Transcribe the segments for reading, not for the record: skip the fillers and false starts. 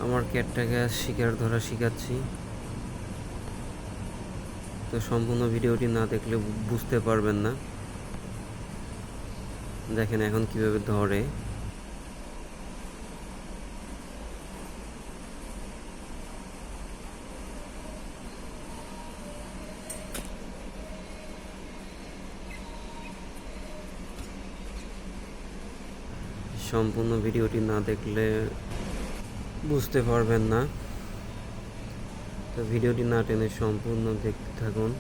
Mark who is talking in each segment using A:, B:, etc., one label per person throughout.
A: আমার ক্যাটটাকে শিকার ধরা শিখাচ্ছি। তো সম্পূর্ণ ভিডিওটি না দেখলে বুঝতে পারবেন না। দেখেন এখন কিভাবে ধরে। সম্পূর্ণ ভিডিওটি না দেখলে বুঝতে পারবেন না। তো ভিডিওটি না টেনে সম্পূর্ণ দেখতে থাকুন।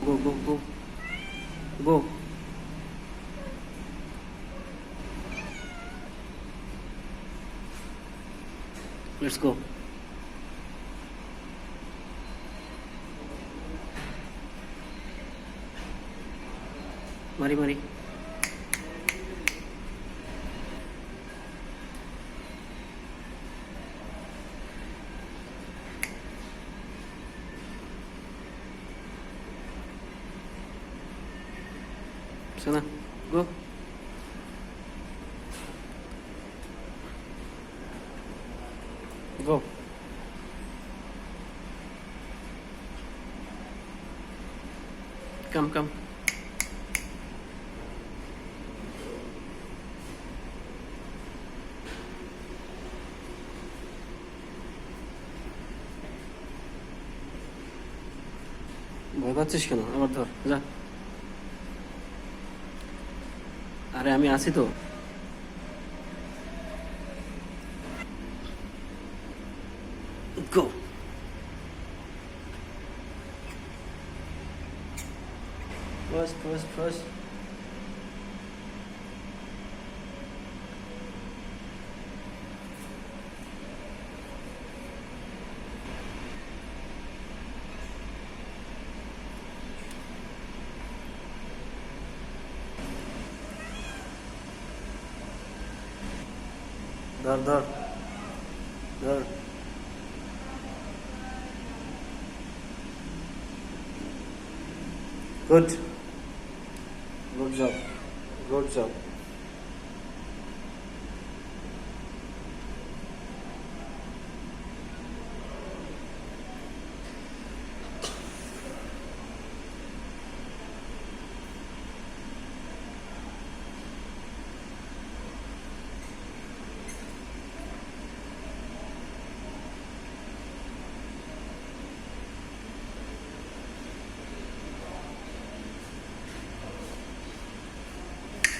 A: Go, go, go. Go. Let's go. Mari, mari. Sana, go. Go. Come, come. ভয় পাচ্ছিস কেন? আবার ধর, যা। আরে আমি আছি তো। Go. First. ধর। Good job.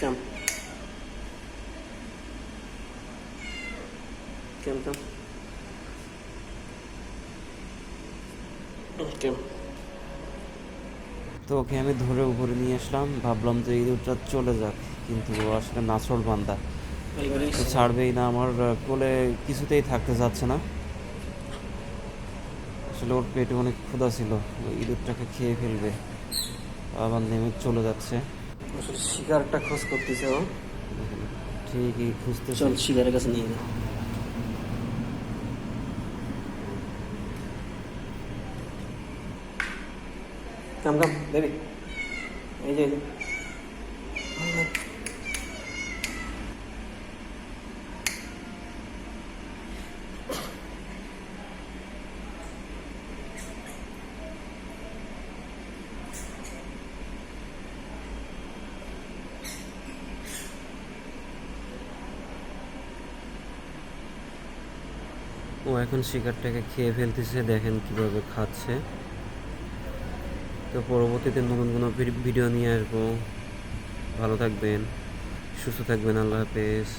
A: Come. তো ওকে আমি ধরে উপরে নিয়ে আসলাম, ভাবলাম যে ইঁদুরটা চলে যাক, কিন্তু ও আসলে নাছোড় বান্দা, তো ছাড়বেই না। আমার কোলে কিছুতেই থাকতে যাচ্ছে না। আসলে ওর পেটে অনেক ক্ষুধা ছিল, ওই ইঁদুরটাকে খেয়ে ফেলবে, আবার নেমে চলে যাচ্ছে। আসলে শিকারটা খোঁজ করতেছে ও, ঠিকই খুঁজতে। চল শিকারের কাছে নিয়ে যা। কাম বেবি, এই যে ও এখন শিকারটাকে খেয়ে ফেলতেছে, দেখেন কিভাবে খাচ্ছে। তো পরবর্তীতে নতুন কোনো ভিডিও নিয়ে আসবো। ভালো থাকবেন, সুস্থ থাকবেন। আল্লাহ হাফেজ।